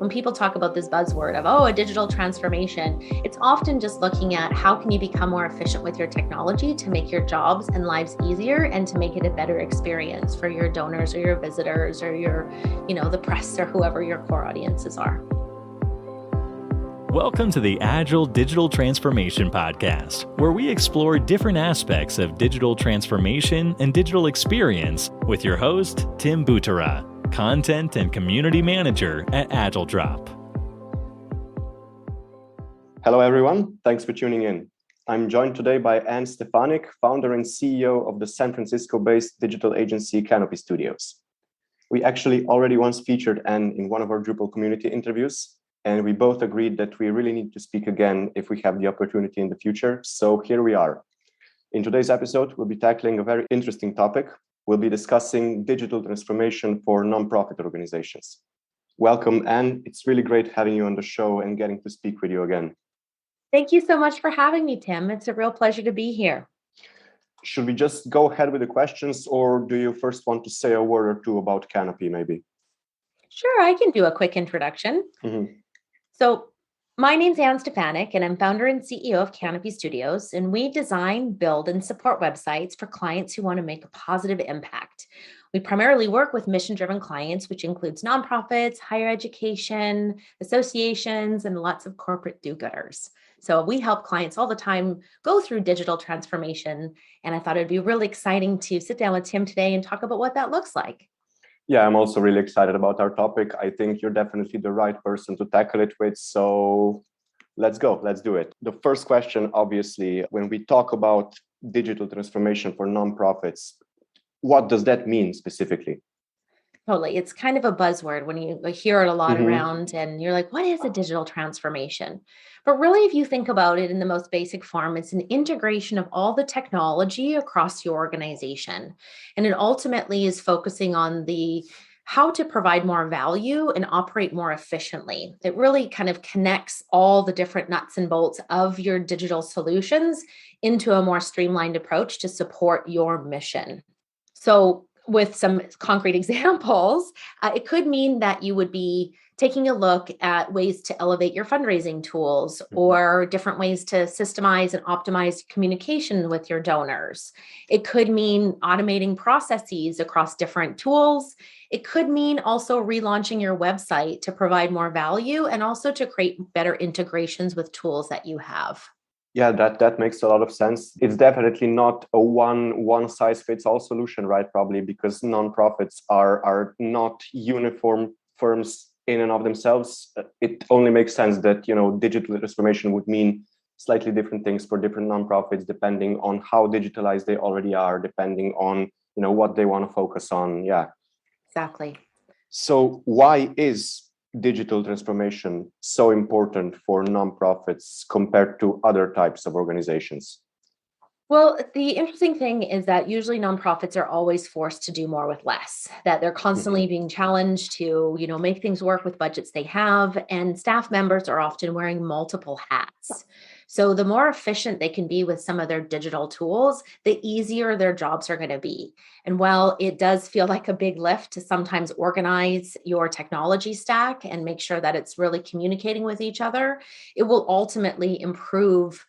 when people talk about this buzzword of, oh, a digital transformation, it's often just looking at how can you become more efficient with your technology to make your jobs and lives easier and to make it a better experience for your donors or your visitors or your, the press or whoever your core audiences are. Welcome to the Agile Digital Transformation Podcast, where we explore different aspects of digital transformation and digital experience with your host, Tim Butera, Content and Community Manager at AgileDrop. Hello, everyone. Thanks for tuning in. I'm joined today by Anne Stefanyk, founder and CEO of the San Francisco-based digital agency Kanopi Studios. We actually already once featured Anne in one of our Drupal community interviews, and we both agreed that we really need to speak again if we have the opportunity in the future. So here we are. In today's episode, we'll be tackling a very interesting topic. We'll be discussing digital transformation for nonprofit organizations. Welcome, Anne. It's really great having you on the show and getting to speak with you again. Thank you so much for having me, Tim. It's a real pleasure to be here. Should we just go ahead with the questions, or do you first want to say a word or two about Kanopi, maybe? Sure, I can do a quick introduction. So my name's Anne Stefanyk, and I'm founder and CEO of Kanopi Studios, and we design, build, and support websites for clients who want to make a positive impact. We primarily work with mission-driven clients, which includes nonprofits, higher education, associations, and lots of corporate do-gooders. So we help clients all the time go through digital transformation, and I thought it'd be really exciting to sit down with Tim today and talk about what that looks like. Yeah, I'm also really excited about our topic. I think you're definitely the right person to tackle it with. So let's go. Let's do it. The first question, obviously, when we talk about digital transformation for nonprofits, what does that mean specifically? Totally. It's kind of a buzzword when you hear it a lot around and you're like, what is a digital transformation? But really, if you think about it in the most basic form, it's an integration of all the technology across your organization. And it ultimately is focusing on how to provide more value and operate more efficiently. It really kind of connects all the different nuts and bolts of your digital solutions into a more streamlined approach to support your mission. So with some concrete examples, it could mean that you would be taking a look at ways to elevate your fundraising tools or different ways to systemize and optimize communication with your donors. It could mean automating processes across different tools. It could mean also relaunching your website to provide more value and also to create better integrations with tools that you have. Yeah, that makes a lot of sense. It's definitely not a one size fits all solution, right? Probably because nonprofits are not uniform firms in and of themselves. It only makes sense that, digital transformation would mean slightly different things for different nonprofits, depending on how digitalized they already are, depending on, what they want to focus on. Yeah. Exactly. So why is digital transformation so important for nonprofits compared to other types of organizations? Well, the interesting thing is that usually nonprofits are always forced to do more with less, that they're constantly being challenged to, make things work with budgets they have, and staff members are often wearing multiple hats. So the more efficient they can be with some of their digital tools, the easier their jobs are going to be. And while it does feel like a big lift to sometimes organize your technology stack and make sure that it's really communicating with each other, it will ultimately improve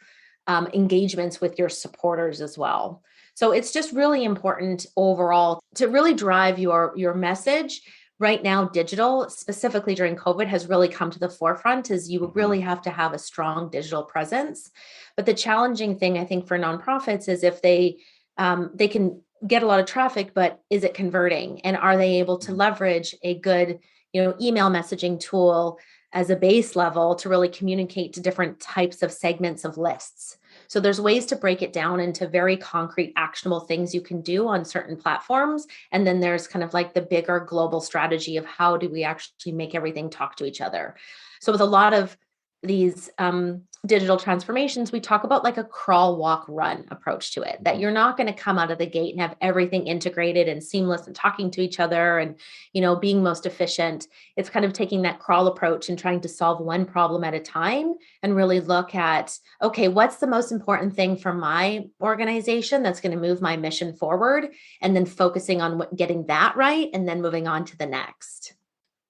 engagements with your supporters as well. So it's just really important overall to really drive your message. Right now, digital, specifically during COVID, has really come to the forefront as you really have to have a strong digital presence. But the challenging thing, I think, for nonprofits is if they can get a lot of traffic, but is it converting? And are they able to leverage a good, email messaging tool as a base level to really communicate to different types of segments of lists? So there's ways to break it down into very concrete, actionable things you can do on certain platforms. And then there's kind of like the bigger global strategy of how do we actually make everything talk to each other. So with a lot of these digital transformations, we talk about like a crawl, walk, run approach to it, that you're not going to come out of the gate and have everything integrated and seamless and talking to each other and, being most efficient. It's kind of taking that crawl approach and trying to solve one problem at a time and really look at, okay, what's the most important thing for my organization that's going to move my mission forward, and then focusing on getting that right and then moving on to the next.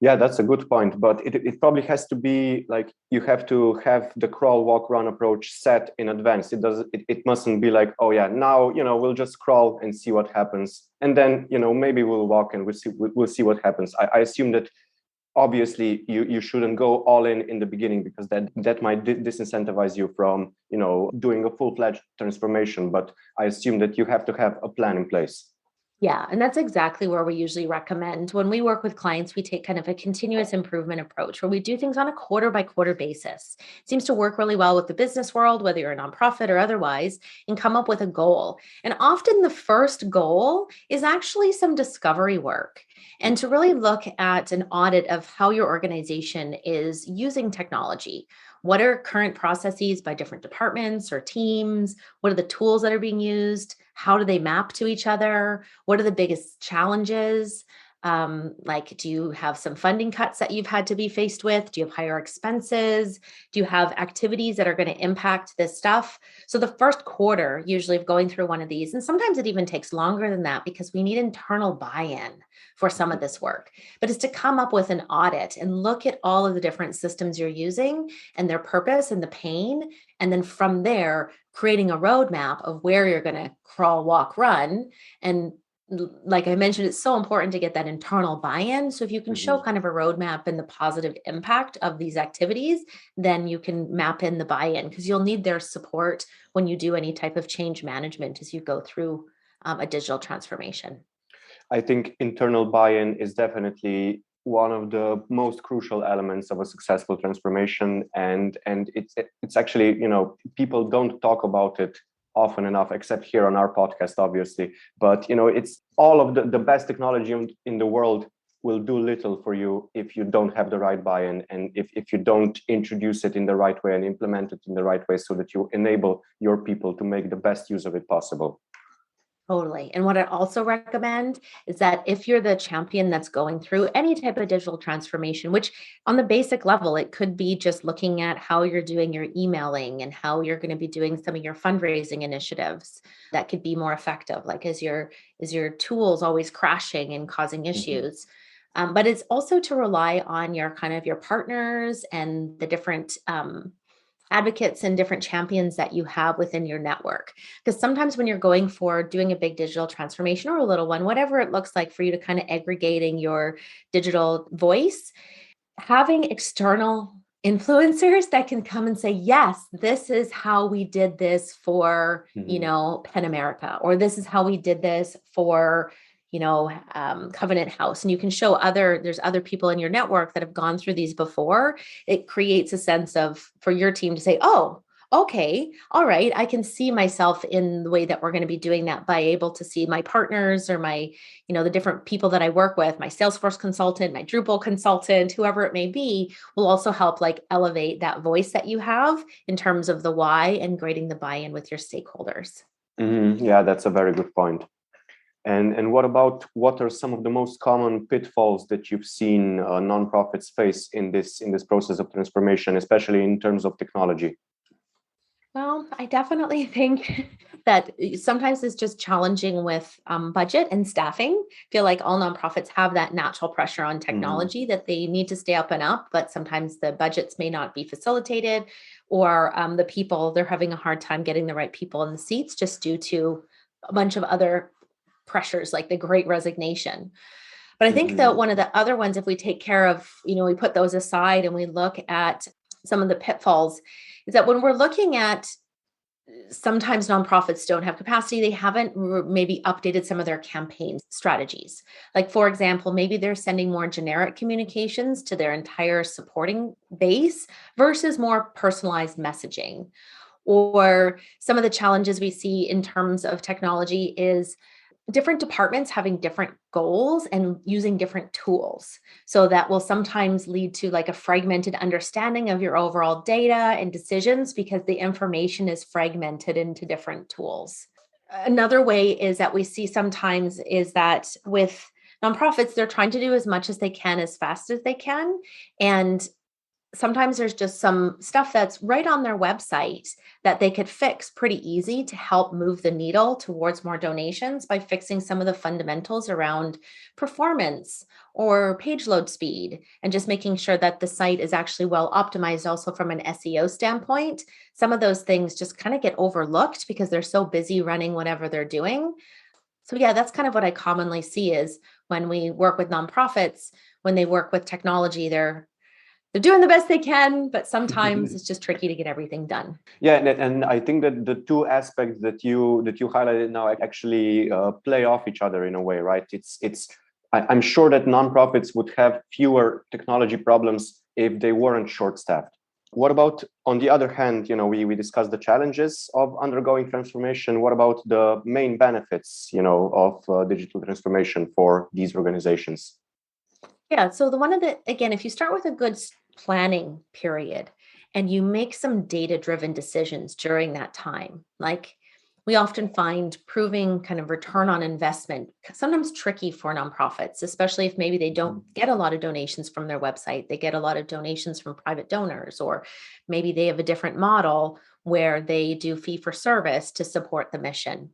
Yeah, that's a good point. But it probably has to be like you have to have the crawl, walk, run approach set in advance. It mustn't be like, oh yeah, now, we'll just crawl and see what happens. And then, maybe we'll walk and we'll see what happens. I assume that obviously you shouldn't go all in the beginning, because that might disincentivize you from, doing a full-fledged transformation. But I assume that you have to have a plan in place. Yeah, and that's exactly where we usually recommend. When we work with clients, we take kind of a continuous improvement approach where we do things on a quarter by quarter basis. It seems to work really well with the business world, whether you're a nonprofit or otherwise, and come up with a goal. And often the first goal is actually some discovery work, and to really look at an audit of how your organization is using technology. What are current processes by different departments or teams? What are the tools that are being used? How do they map to each other? What are the biggest challenges? Like, do you have some funding cuts that you've had to be faced with? Do you have higher expenses? Do you have activities that are going to impact this stuff? So the first quarter, usually of going through one of these, and sometimes it even takes longer than that because we need internal buy-in for some of this work, but it's to come up with an audit and look at all of the different systems you're using and their purpose and the pain. And then from there, creating a roadmap of where you're going to crawl, walk, run. And like I mentioned, it's so important to get that internal buy-in. So if you can show kind of a roadmap and the positive impact of these activities, then you can map in the buy-in, because you'll need their support when you do any type of change management as you go through a digital transformation. I think internal buy-in is definitely one of the most crucial elements of a successful transformation, and it's actually, people don't talk about it often enough, except here on our podcast, obviously. But it's all of the best technology in the world will do little for you if you don't have the right buy-in, and if you don't introduce it in the right way and implement it in the right way, so that you enable your people to make the best use of it possible. Totally. And what I also recommend is that if you're the champion that's going through any type of digital transformation, which on the basic level, it could be just looking at how you're doing your emailing and how you're going to be doing some of your fundraising initiatives that could be more effective. Like, is your tools always crashing and causing issues? But it's also to rely on your partners and the different advocates and different champions that you have within your network. Because sometimes when you're going for doing a big digital transformation or a little one, whatever it looks like for you to kind of aggregating your digital voice, having external influencers that can come and say, yes, this is how we did this for, Penn America, or this is how we did this for Covenant House. And you can show there's other people in your network that have gone through these before. It creates a sense for your team to say, oh, okay, all right, I can see myself in the way that we're going to be doing that, by able to see my partners or my, the different people that I work with, my Salesforce consultant, my Drupal consultant, whoever it may be, will also help elevate that voice that you have in terms of the why and grading the buy-in with your stakeholders. Yeah, that's a very good point. And what are some of the most common pitfalls that you've seen nonprofits face in this process of transformation, especially in terms of technology? Well, I definitely think that sometimes it's just challenging with budget and staffing. I feel like all nonprofits have that natural pressure on technology that they need to stay up and up, but sometimes the budgets may not be facilitated, or the people, they're having a hard time getting the right people in the seats just due to a bunch of other pressures like the Great Resignation. But I think that one of the other ones, if we take care of, we put those aside and we look at some of the pitfalls, is that when we're looking at, sometimes nonprofits don't have capacity, they haven't maybe updated some of their campaign strategies. Like, for example, maybe they're sending more generic communications to their entire supporting base versus more personalized messaging. Or some of the challenges we see in terms of technology is different departments having different goals and using different tools. So that will sometimes lead to a fragmented understanding of your overall data and decisions, because the information is fragmented into different tools. Another way is that we see sometimes is that with nonprofits, they're trying to do as much as they can as fast as they can. And sometimes there's just some stuff that's right on their website that they could fix pretty easy to help move the needle towards more donations by fixing some of the fundamentals around performance or page load speed, and just making sure that the site is actually well optimized also from an SEO standpoint. Some of those things just kind of get overlooked because they're so busy running whatever they're doing. So yeah, that's kind of what I commonly see is when we work with nonprofits, when they work with technology, they're doing the best they can, but sometimes it's just tricky to get everything done. Yeah, and I think that the two aspects that you highlighted now actually play off each other in a way, right? I'm sure that nonprofits would have fewer technology problems if they weren't short-staffed. What about, on the other hand, we discussed the challenges of undergoing transformation. What about the main benefits, of digital transformation for these organizations? Yeah. So again, if you start with a good planning period and you make some data-driven decisions during that time, like we often find proving kind of return on investment sometimes tricky for nonprofits, especially if maybe they don't get a lot of donations from their website. They get a lot of donations from private donors, or maybe they have a different model where they do fee for service to support the mission.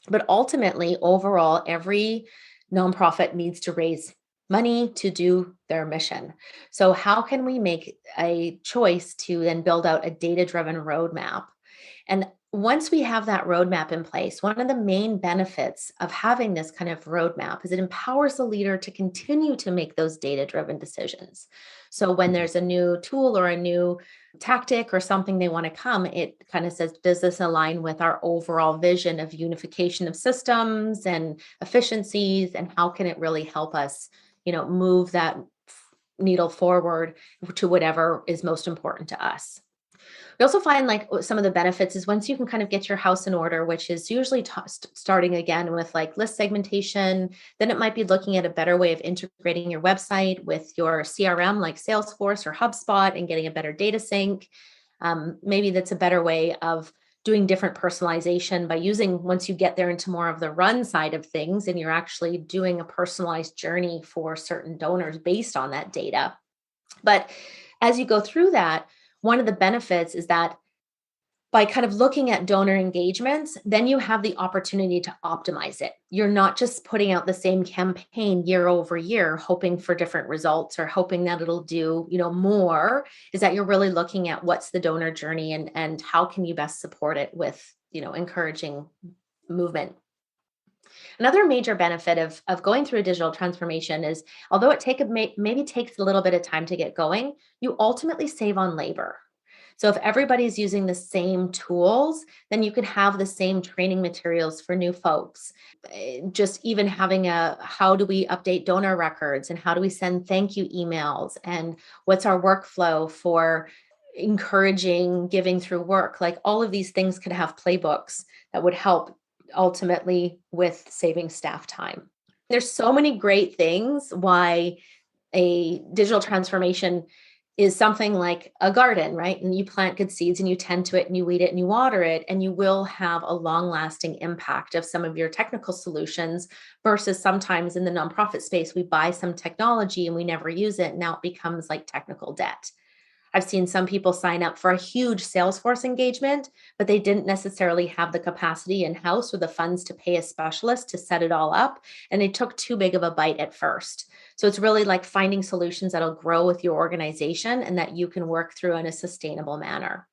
But ultimately, overall, every nonprofit needs to raise money to do their mission. So, how can we make a choice to then build out a data driven roadmap? And once we have that roadmap in place, one of the main benefits of having this kind of roadmap is it empowers the leader to continue to make those data driven decisions. So when there's a new tool or a new tactic or something they want to come, it kind of says, does this align with our overall vision of unification of systems and efficiencies? And how can it really help us, move that needle forward to whatever is most important to us? We also find like some of the benefits is once you can kind of get your house in order, which is usually starting again with like list segmentation, then it might be looking at a better way of integrating your website with your CRM like Salesforce or HubSpot and getting a better data sync. Maybe that's a better way of doing different personalization by using, once you get there into more of the run side of things and you're actually doing a personalized journey for certain donors based on that data. But as you go through that, one of the benefits is that by kind of looking at donor engagements, then you have the opportunity to optimize it. You're not just putting out the same campaign year over year, hoping for different results or hoping that it'll do, more, is that you're really looking at what's the donor journey and how can you best support it with, encouraging movement. Another major benefit of going through a digital transformation is, although maybe takes a little bit of time to get going, you ultimately save on labor. So if everybody's using the same tools, then you can have the same training materials for new folks. Just even having how do we update donor records and how do we send thank you emails and what's our workflow for encouraging giving through work, like all of these things could have playbooks that would help ultimately with saving staff time. There's so many great things why a digital transformation is something like a garden, right? And you plant good seeds and you tend to it and you weed it and you water it, and you will have a long lasting impact of some of your technical solutions versus sometimes in the nonprofit space, we buy some technology and we never use it. Now it becomes like technical debt. I've seen some people sign up for a huge Salesforce engagement, but they didn't necessarily have the capacity in-house or the funds to pay a specialist to set it all up. And they took too big of a bite at first. So it's really like finding solutions that'll grow with your organization and that you can work through in a sustainable manner.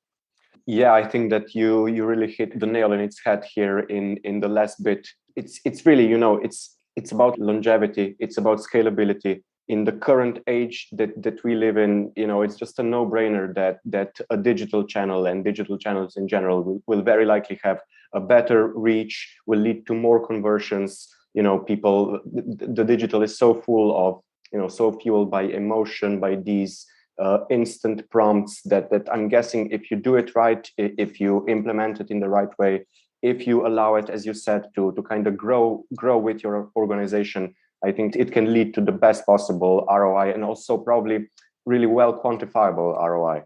Yeah, I think that you really hit the nail on its head here in the last bit. It's really, it's about longevity, it's about scalability. In the current age that we live in, it's just a no-brainer that a digital channel and digital channels in general will very likely have a better reach, will lead to more conversions. People, the digital is so full of, so fueled by emotion, by these instant prompts that I'm guessing if you do it right, if you implement it in the right way, if you allow it, as you said, to kind of grow with your organization, I think it can lead to the best possible ROI and also probably really well quantifiable ROI.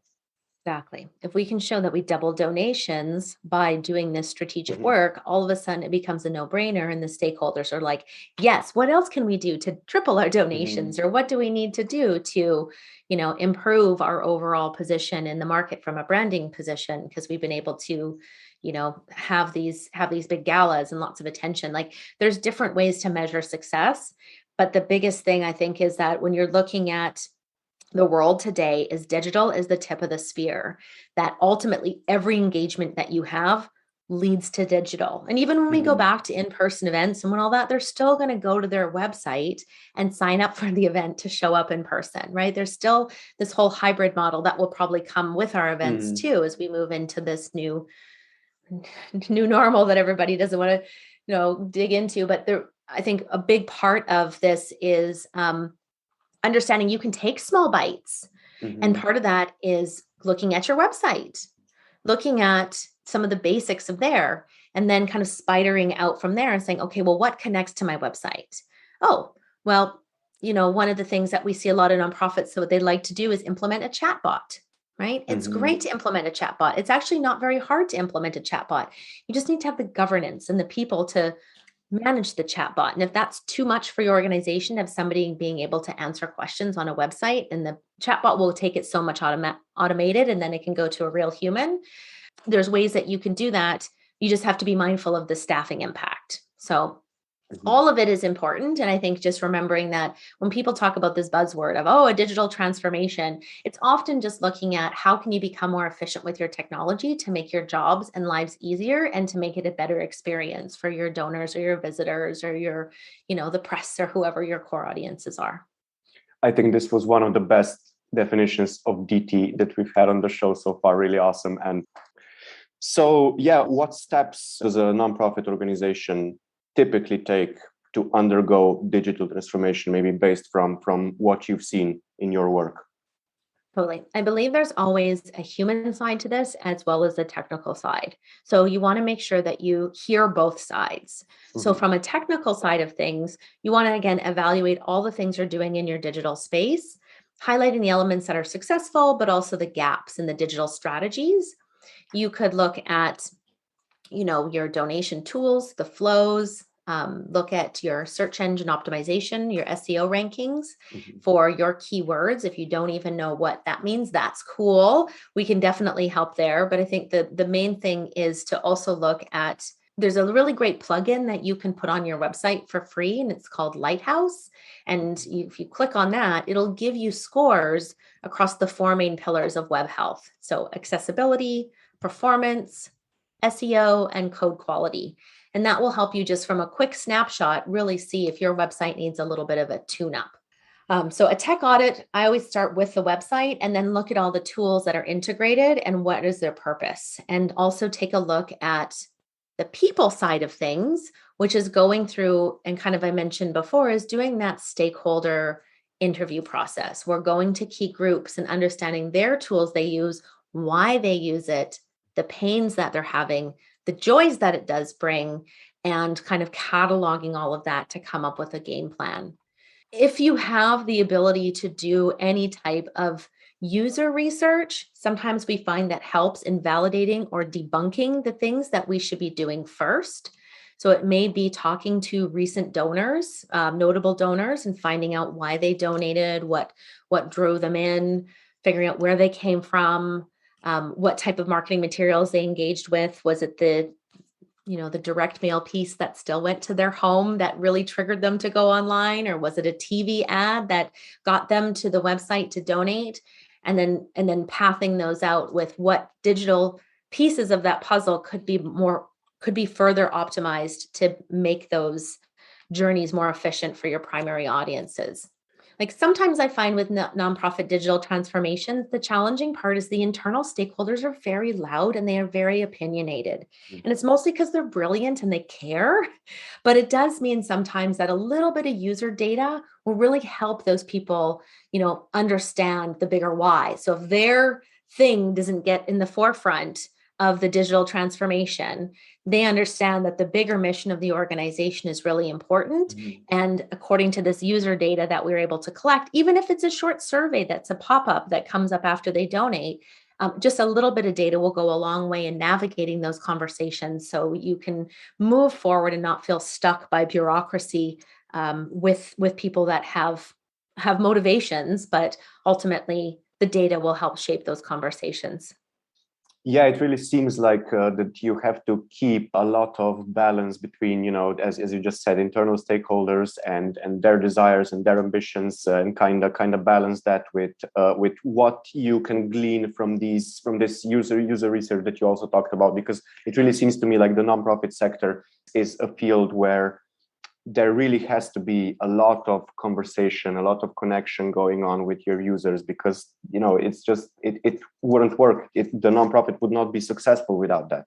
Exactly. If we can show that we double donations by doing this strategic Mhm, work, all of a sudden it becomes a no-brainer and the stakeholders are like, yes, what else can we do to triple our mhm, donations? Or what do we need to do to, improve our overall position in the market from a branding position? Because we've been able to, have these big galas and lots of attention. Like there's different ways to measure success. But the biggest thing I think is that when you're looking at the world today is digital is the tip of the spear, that ultimately every engagement that you have leads to digital. And even when we go mhm, back to in-person events and when all that, they're still going to go to their website and sign up for the event to show up in person, right? There's still this whole hybrid model that will probably come with our events mhm. too as we move into this new normal that everybody doesn't want to, dig into. But I think a big part of this is understanding you can take small bites. And Mhm, part of that is looking at your website, looking at some of the basics of there, and then kind of spidering out from there and saying, okay, well, what connects to my website? Oh, well, one of the things that we see a lot of nonprofits, so what they like to do is implement a chatbot, right? It's mhm. great to implement a chatbot. It's actually not very hard to implement a chatbot. You just need to have the governance and the people to manage the chatbot. And if that's too much for your organization, have somebody being able to answer questions on a website, and the chatbot will take it so much automated, and then it can go to a real human. There's ways that you can do that. You just have to be mindful of the staffing impact. So Mhm. all of it is important. And I think just remembering that when people talk about this buzzword of, oh, a digital transformation, it's often just looking at how can you become more efficient with your technology to make your jobs and lives easier and to make it a better experience for your donors or your visitors or your, the press or whoever your core audiences are. I think this was one of the best definitions of DT that we've had on the show so far. Really awesome. And so, yeah, what steps does a nonprofit organization typically take to undergo digital transformation, maybe based from what you've seen in your work? Totally. I believe there's always a human side to this as well as the technical side. So you want to make sure that you hear both sides. So Mhm, from a technical side of things, you want to again evaluate all the things you're doing in your digital space, highlighting the elements that are successful, but also the gaps in the digital strategies. You could look at your donation tools, the flows, look at your search engine optimization, your SEO rankings mhm, for your keywords. If you don't even know what that means, that's cool. We can definitely help there. But I think the main thing is to also look at, there's a really great plugin that you can put on your website for free, and it's called Lighthouse. And if you click on that, it'll give you scores across the four main pillars of web health. So accessibility, performance, SEO, and code quality. And that will help you just from a quick snapshot really see if your website needs a little bit of a tune up. So a tech audit, I always start with the website and then look at all the tools that are integrated and what is their purpose. And also take a look at the people side of things, which is going through, and kind of I mentioned before, is doing that stakeholder interview process. We're going to key groups and understanding their tools they use, why they use it, the pains that they're having, the joys that it does bring, and kind of cataloging all of that to come up with a game plan. If you have the ability to do any type of user research, sometimes we find that helps in validating or debunking the things that we should be doing first. So it may be talking to recent donors, notable donors, and finding out why they donated, what drove them in, figuring out where they came from, what type of marketing materials they engaged with. Was it the direct mail piece that still went to their home that really triggered them to go online, or was it a TV ad that got them to the website to donate? And then pathing those out with what digital pieces of that puzzle could be further optimized to make those journeys more efficient for your primary audiences. Like sometimes I find with nonprofit digital transformations, the challenging part is the internal stakeholders are very loud and they are very opinionated. And it's mostly because they're brilliant and they care. But it does mean sometimes that a little bit of user data will really help those people, understand the bigger why. So if their thing doesn't get in the forefront of the digital transformation, they understand that the bigger mission of the organization is really important. mhm, And according to this user data that we were able to collect, even if it's a short survey that's a pop-up that comes up after they donate, Just a little bit of data will go a long way in navigating those conversations so you can move forward and not feel stuck by bureaucracy with people that have motivations, but ultimately the data will help shape those conversations. Yeah, it really seems like that you have to keep a lot of balance between, as you just said, internal stakeholders and their desires and their ambitions, and kind of balance that with what you can glean from this user research that you also talked about, because it really seems to me like the nonprofit sector is a field where there really has to be a lot of conversation, a lot of connection going on with your users, because it's just it wouldn't work. The nonprofit would not be successful without that.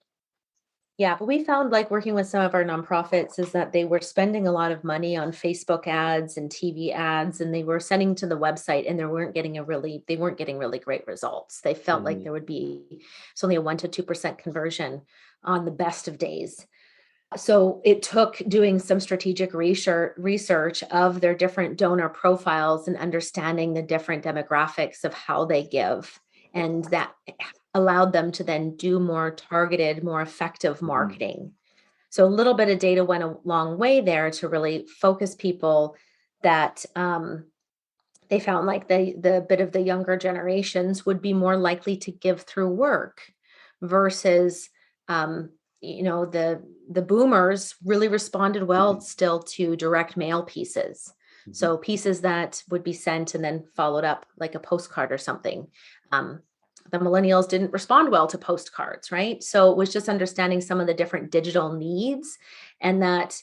Yeah, but we found, like, working with some of our nonprofits, is that they were spending a lot of money on Facebook ads and TV ads, and they were sending to the website, and they weren't getting really great results. They felt like there would be it's only a 1 to 2% conversion on the best of days. So it took doing some strategic research of their different donor profiles and understanding the different demographics of how they give. And that allowed them to then do more targeted, more effective marketing. So a little bit of data went a long way there to really focus people that they found like the bit of the younger generations would be more likely to give through work versus the boomers really responded well still to direct mail pieces. So pieces that would be sent and then followed up like a postcard or something. The millennials didn't respond well to postcards, right? So it was just understanding some of the different digital needs, and that,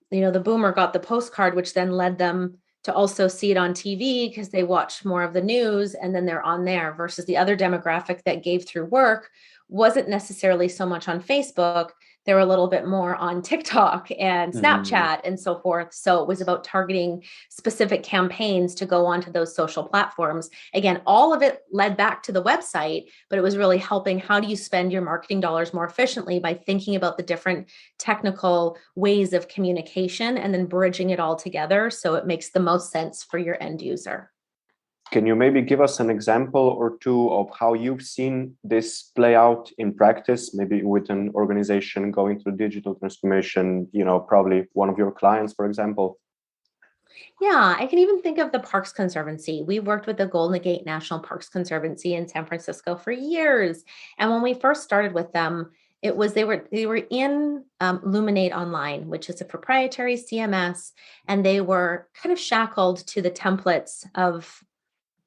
the boomer got the postcard, which then led them to also see it on TV because they watch more of the news and then they're on there, versus the other demographic that gave through work wasn't necessarily so much on Facebook. They were a little bit more on TikTok and Snapchat and so forth. So it was about targeting specific campaigns to go onto those social platforms. Again, all of it led back to the website, but it was really helping, how do you spend your marketing dollars more efficiently by thinking about the different technical ways of communication and then bridging it all together so it makes the most sense for your end user. Can you maybe give us an example or two of how you've seen this play out in practice, maybe with an organization going through digital transformation, probably one of your clients, for example? Yeah, I can even think of the Parks Conservancy. We worked with the Golden Gate National Parks Conservancy in San Francisco for years. And when we first started with them, it was they were in Luminate Online, which is a proprietary CMS, and they were kind of shackled to the templates of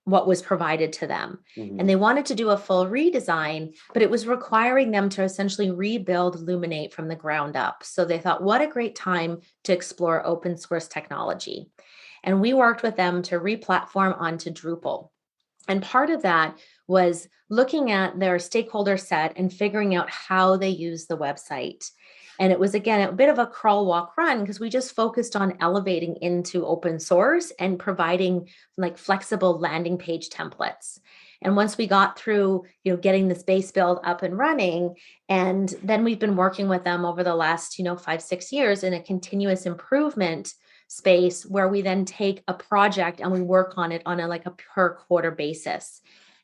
what was provided to them. And they wanted to do a full redesign, but it was requiring them to essentially rebuild Luminate from the ground up. So they thought, what a great time to explore open source technology. And we worked with them to re-platform onto Drupal. And part of that was looking at their stakeholder set and figuring out how they use the website. And it was, again, a bit of a crawl, walk, run, because we just focused on elevating into open source and providing like flexible landing page templates. And once we got through, getting this base build up and running, and then we've been working with them over the last, 5-6 years in a continuous improvement space where we then take a project and we work on it on a per quarter basis.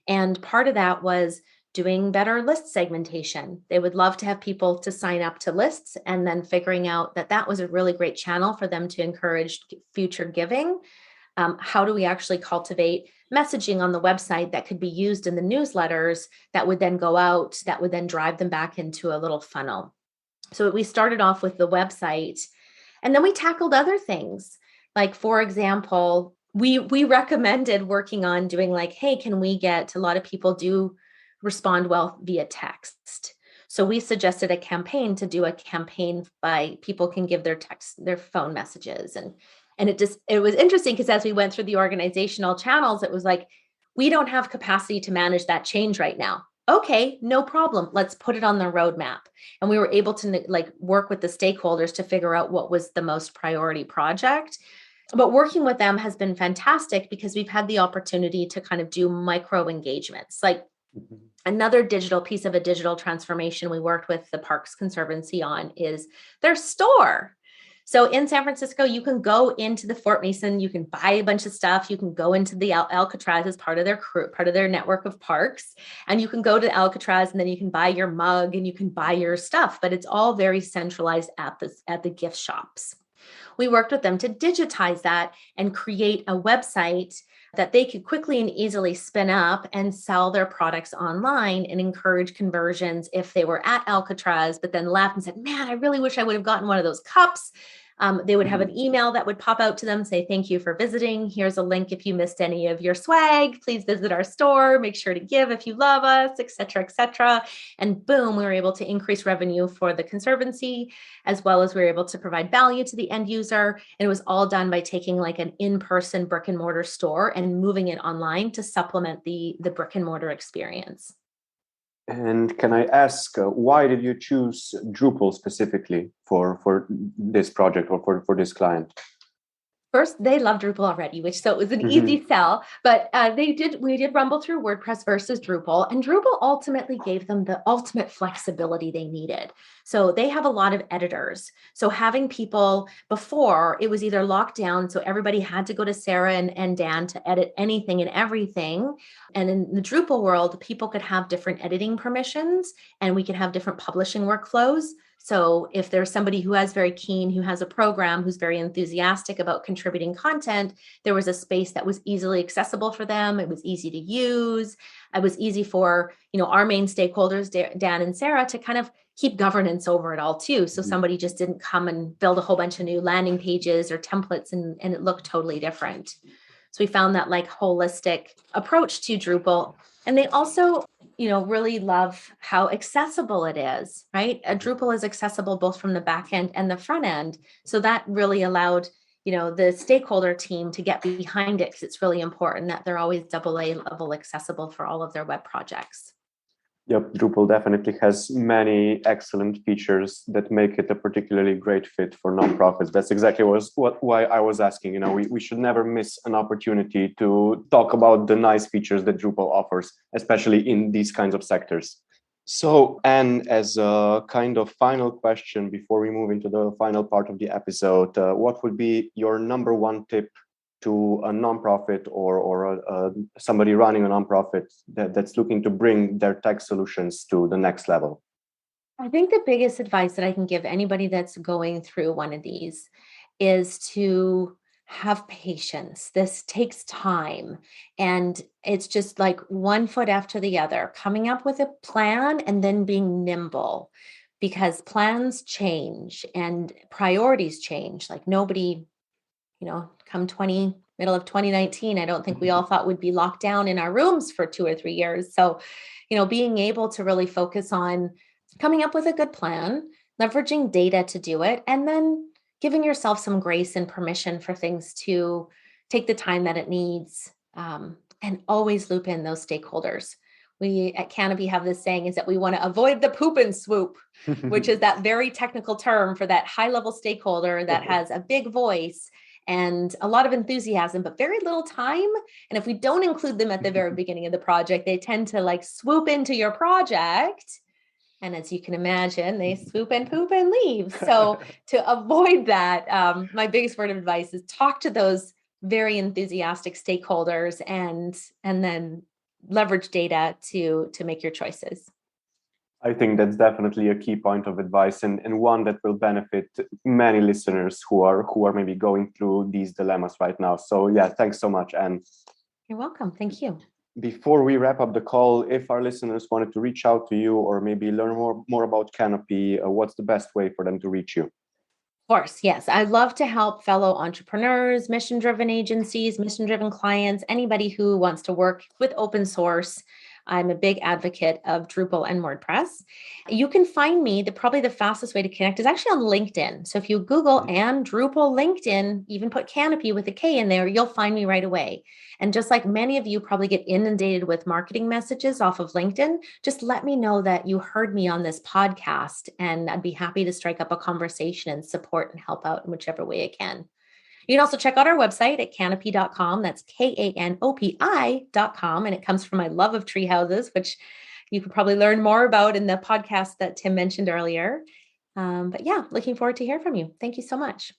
And part of that was doing better list segmentation. They would love to have people to sign up to lists, and then figuring out that was a really great channel for them to encourage future giving. How do we actually cultivate messaging on the website that could be used in the newsletters that would then go out, that would then drive them back into a little funnel? So we started off with the website, and then we tackled other things. Like, for example, we recommended working on doing hey, can we get, a lot of people do respond well via text. So we suggested a campaign to do a campaign by people can give their phone messages. And it was interesting because as we went through the organizational channels, it was like, we don't have capacity to manage that change right now. Okay, no problem. Let's put it on the roadmap. And we were able to work with the stakeholders to figure out what was the most priority project. But working with them has been fantastic because we've had the opportunity to kind of do micro engagements. Another digital piece of a digital transformation we worked with the Parks Conservancy on is their store. So in San Francisco, you can go into the Fort Mason, you can buy a bunch of stuff. You can go into the Alcatraz as part of their crew, part of their network of parks. And you can go to Alcatraz and then you can buy your mug and you can buy your stuff, but it's all very centralized at the gift shops. We worked with them to digitize that and create a website that they could quickly and easily spin up and sell their products online and encourage conversions if they were at Alcatraz, but then left and said, man, I really wish I would have gotten one of those cups. They would have an email that would pop out to them, say, thank you for visiting. Here's a link if you missed any of your swag. Please visit our store. Make sure to give if you love us, et cetera, et cetera. And boom, we were able to increase revenue for the Conservancy, as well as we were able to provide value to the end user. And it was all done by taking like an in-person brick and mortar store and moving it online to supplement the brick and mortar experience. And can I ask, why did you choose Drupal specifically for this project or for this client? First, they love Drupal already, so it was an easy sell, but we did rumble through WordPress versus Drupal, and Drupal ultimately gave them the ultimate flexibility they needed. So they have a lot of editors. So having people before, it was either locked down, so everybody had to go to Sarah and Dan to edit anything and everything. And in the Drupal world, people could have different editing permissions and we could have different publishing workflows. So if there's somebody who is very keen, who has a program, who's very enthusiastic about contributing content, there was a space that was easily accessible for them. It was easy to use. It was easy for, our main stakeholders, Dan and Sarah, to kind of keep governance over it all too. So somebody just didn't come and build a whole bunch of new landing pages or templates and it looked totally different. So we found that like holistic approach to Drupal. And they also, really love how accessible it is, right? A Drupal is accessible both from the back end and the front end. So that really allowed, the stakeholder team to get behind it because it's really important that they're always AA level accessible for all of their web projects. Yep, Drupal definitely has many excellent features that make it a particularly great fit for nonprofits. That's exactly why I was asking. We should never miss an opportunity to talk about the nice features that Drupal offers, especially in these kinds of sectors. So, Anne, as a kind of final question before we move into the final part of the episode, what would be your number one tip to a nonprofit or somebody running a nonprofit that's looking to bring their tech solutions to the next level? I think the biggest advice that I can give anybody that's going through one of these is to have patience. This takes time. And it's just like one foot after the other, coming up with a plan and then being nimble, because plans change and priorities change. Like nobody, come middle of 2019, I don't think we all thought we'd be locked down in our rooms for 2 or 3 years. So, being able to really focus on coming up with a good plan, leveraging data to do it, and then giving yourself some grace and permission for things to take the time that it needs, and always loop in those stakeholders. We at Kanopi have this saying is that we want to avoid the poop and swoop, which is that very technical term for that high level stakeholder that has a big voice and a lot of enthusiasm, but very little time. And if we don't include them at the very beginning of the project, they tend to like swoop into your project. And as you can imagine, they swoop and poop and leave. So to avoid that, my biggest word of advice is talk to those very enthusiastic stakeholders and then leverage data to make your choices. I think that's definitely a key point of advice and one that will benefit many listeners who are maybe going through these dilemmas right now. So yeah, thanks so much, Anne. You're welcome. Thank you. Before we wrap up the call, if our listeners wanted to reach out to you or maybe learn more about Kanopi, what's the best way for them to reach you? Of course, yes. I love to help fellow entrepreneurs, mission-driven agencies, mission-driven clients, anybody who wants to work with open source. I'm a big advocate of Drupal and WordPress. You can find me, probably the fastest way to connect is actually on LinkedIn. So if you Google Anne Drupal LinkedIn, even put Kanopi with a K in there, you'll find me right away. And just like many of you probably get inundated with marketing messages off of LinkedIn, just let me know that you heard me on this podcast, and I'd be happy to strike up a conversation and support and help out in whichever way I can. You can also check out our website at kanopi.com. That's KANOPI.com. And it comes from my love of tree houses, which you could probably learn more about in the podcast that Tim mentioned earlier. But yeah, looking forward to hear from you. Thank you so much.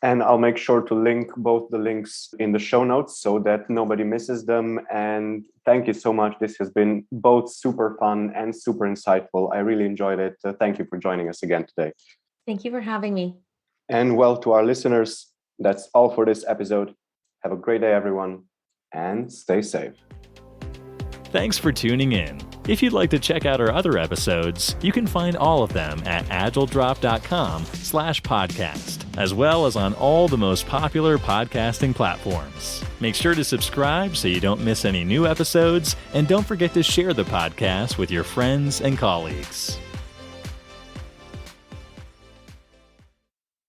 And I'll make sure to link both the links in the show notes so that nobody misses them. And thank you so much. This has been both super fun and super insightful. I really enjoyed it. Thank you for joining us again today. Thank you for having me. And well, to our listeners, that's all for this episode. Have a great day, everyone, and stay safe. Thanks for tuning in. If you'd like to check out our other episodes, you can find all of them at agiledrop.com/podcast, as well as on all the most popular podcasting platforms. Make sure to subscribe so you don't miss any new episodes, and don't forget to share the podcast with your friends and colleagues.